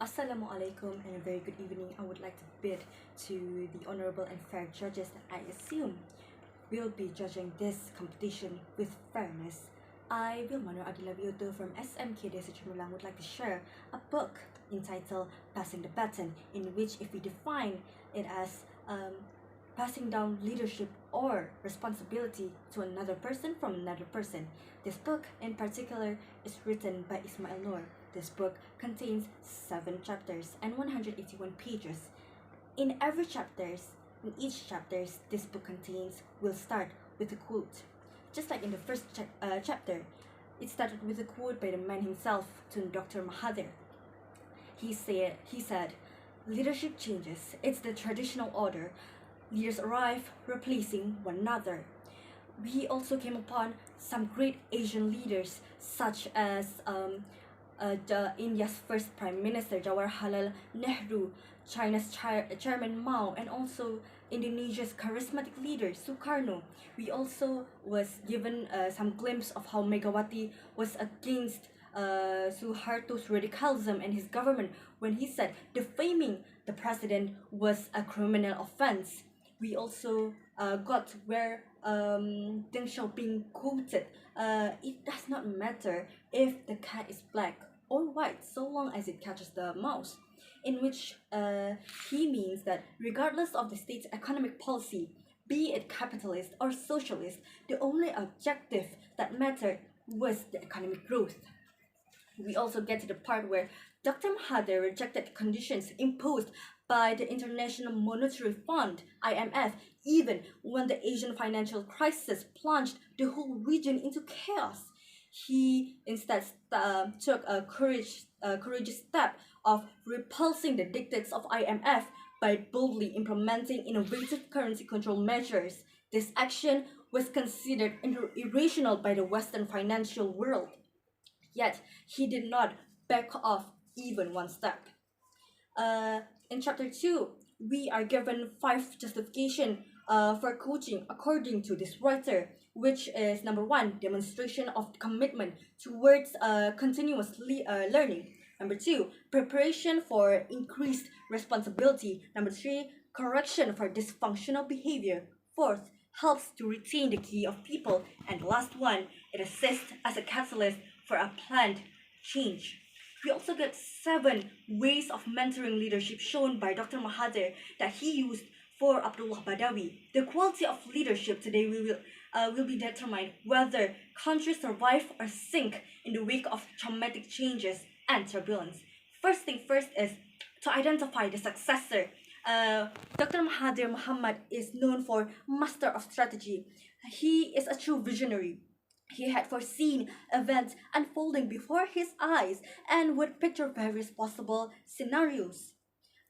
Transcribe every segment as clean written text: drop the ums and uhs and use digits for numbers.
Assalamu alaikum and a very good evening. I would like to bid to the honorable and fair judges that I assume will be judging this competition with fairness. I, WILMA ADILA WIYOTO from SMK DESA CEMERLANG would like to share a book entitled Passing the Baton, in which if we define it as passing down leadership or responsibility to another person from another person. This book in particular is written by ISMAIL NOOR. This book contains 7 chapters and 181 pages. In each chapter, this book will start with a quote. Just like in the first chapter, it started with a quote by the man himself, to Dr. Mahathir. He said, "Leadership changes. It's the traditional order. Leaders arrive, replacing one another." We also came upon some great Asian leaders, such as India's first Prime Minister Jawaharlal Nehru, China's Chairman Mao, and also Indonesia's charismatic leader Sukarno. We also was given some glimpse of how Megawati was against Suharto's radicalism and his government when he said defaming the president was a criminal offense. We also got where Deng Xiaoping quoted, "It does not matter if the cat is black or white so long as it catches the mouse," in which he means that regardless of the state's economic policy, be it capitalist or socialist, the only objective that mattered was the economic growth. We also get to the part where Dr. Mahathir rejected conditions imposed by the International Monetary Fund, IMF, even when the Asian financial crisis plunged the whole region into chaos. He instead took a courageous step of repulsing the dictates of IMF by boldly implementing innovative currency control measures. This action was considered irrational by the Western financial world. Yet, he did not back off even one step. In chapter 2, we are given 5 justifications for coaching according to this writer, which is number 1, demonstration of commitment towards continuous learning. Number 2, preparation for increased responsibility. Number 3, correction for dysfunctional behavior. 4th, helps to retain the key of people. And the last one, it assists as a catalyst for a planned change. We also get 7 ways of mentoring leadership shown by Dr. Mahathir that he used for Abdullah Badawi. The quality of leadership today will be determined whether countries survive or sink in the wake of traumatic changes and turbulence. First thing first is to identify the successor. Dr. Mahathir Muhammad is known for master of strategy. He is a true visionary. He had foreseen events unfolding before his eyes and would picture various possible scenarios.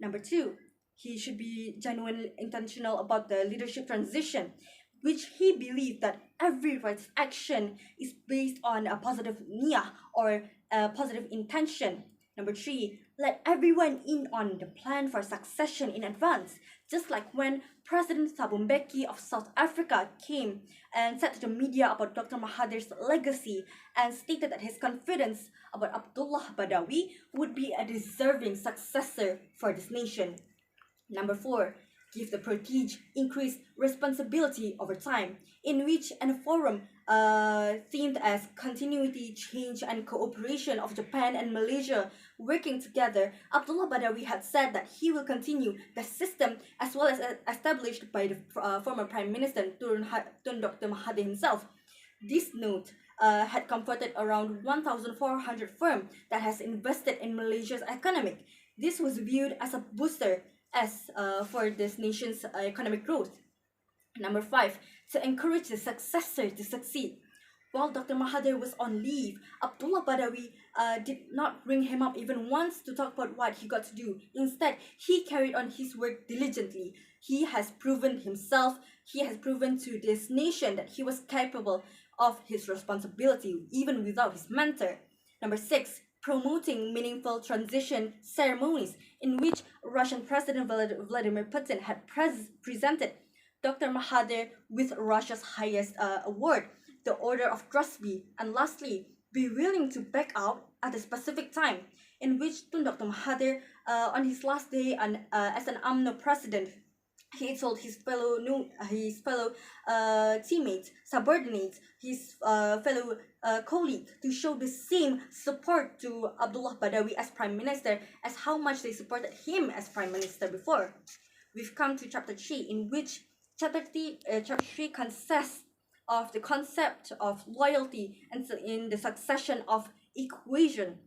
Number 2, he should be genuinely intentional about the leadership transition, which he believed that every right action is based on a positive niyyah or a positive intention. Number 3, let everyone in on the plan for succession in advance, just like when President Thabo Mbeki of South Africa came and said to the media about Dr. Mahathir's legacy and stated that his confidence about Abdullah Badawi would be a deserving successor for this nation. Number 4, give the protege increased responsibility over time, in which a forum themed as continuity, change, and cooperation of Japan and Malaysia working together, Abdullah Badawi had said that he will continue the system as well as established by the former Prime Minister Tun Dr. Mahathir himself. This note had comforted around 1,400 firms that has invested in Malaysia's economy. This was viewed as a booster for this nation's economic growth. Number 5, to encourage the successor to succeed. While Dr. Mahathir was on leave, Abdullah Badawi did not bring him up even once to talk about what he got to do. Instead, he carried on his work diligently. He has proven himself, he has proven to this nation that he was capable of his responsibility, even without his mentor. Number 6, promoting meaningful transition ceremonies, in which Russian President Vladimir Putin had presented Dr. Mahathir with Russia's highest award, the Order of Druzhby. And lastly, be willing to back out at a specific time, in which Tun Dr. Mahathir, on his last day as an UMNO president, he told his fellow teammates, subordinates, his fellow colleague to show the same support to Abdullah Badawi as Prime Minister as how much they supported him as Prime Minister before. We've come to chapter 3, in which chapter 3 consists of the concept of loyalty and in the succession of equation,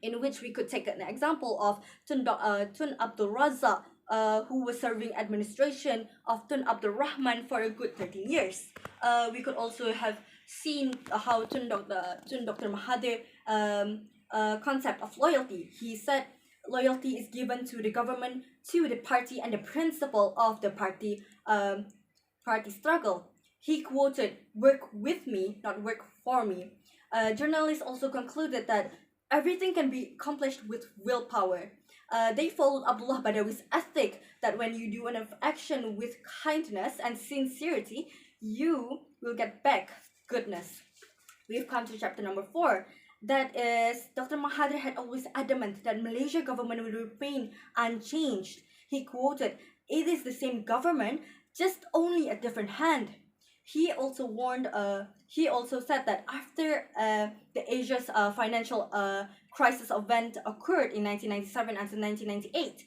in which we could take an example of Tun Abdul Razak, who was serving administration of Tun Abdul Rahman for a good 13 years. We could also have seen how Tun Dr. Mahathir concept of loyalty. He said loyalty is given to the government, to the party, and the principle of the party struggle. He quoted, "Work with me, not work for me." Journalists also concluded that everything can be accomplished with willpower. They followed Abdullah Badawi's ethic that when you do enough action with kindness and sincerity, you will get back goodness. We've come to chapter number 4. That is, Dr. Mahathir had always adamant that Malaysia government will remain unchanged. He quoted, "It is the same government, just only a different hand." He also warned. He also said that after the Asia's financial crisis event occurred in 1997 until 1998,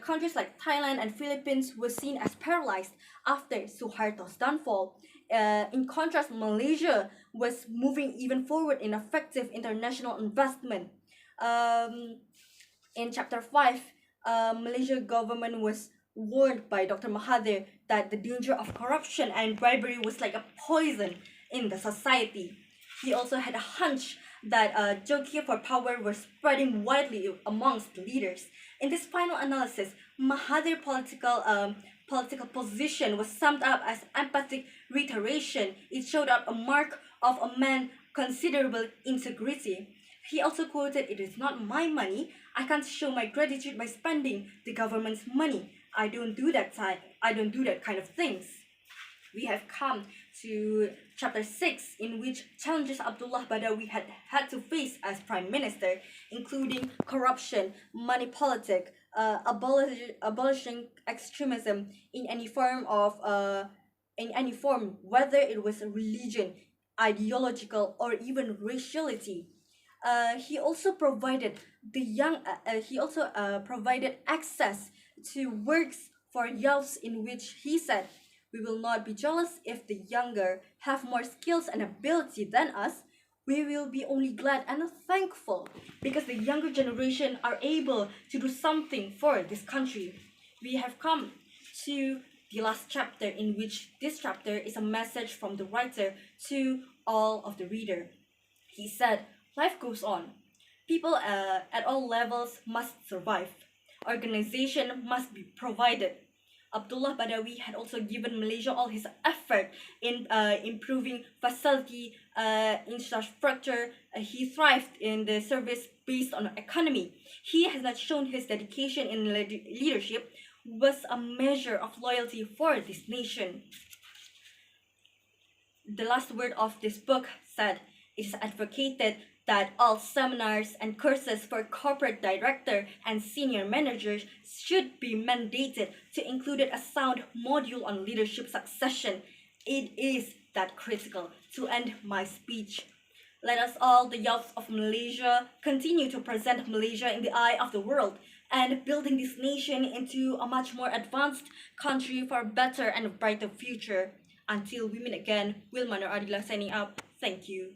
countries like Thailand and Philippines were seen as paralyzed after Suharto's downfall. In contrast, Malaysia was moving even forward in effective international investment. In chapter 5, Malaysia government was warned by Dr. Mahathir that the danger of corruption and bribery was like a poison in the society. He also had a hunch that jockey for power was spreading widely amongst leaders. In this final analysis, Mahathir's political position was summed up as emphatic reiteration. It showed up a mark of a man considerable integrity. He also quoted, "It is not my money. I can't show my gratitude by spending the government's money. I don't do that kind of things." We have come to chapter 6, in which challenges Abdullah Badawi had to face as Prime Minister, including corruption, money politics, abolishing extremism in any form, whether it was religion, ideological, or even raciality. He also provided provided access to works for youths, in which he said, "We will not be jealous if the younger have more skills and ability than us. We will be only glad and thankful because the younger generation are able to do something for this country." We have come to the last chapter, in which this chapter is a message from the writer to all of the reader. He said, "Life goes on. People at all levels must survive. Organization must be provided." Abdullah Badawi had also given Malaysia all his effort in improving facility, infrastructure. He thrived in the service based on economy. He has not shown his dedication in leadership was a measure of loyalty for this nation. The last word of this book said, "It is advocated that all seminars and courses for corporate director and senior managers should be mandated to include a sound module on leadership succession. It is that critical." To end my speech, let us all, the youth of Malaysia, continue to present Malaysia in the eye of the world and building this nation into a much more advanced country for a better and brighter future. Until we meet again, WILMA and ADILA signing out. Thank you.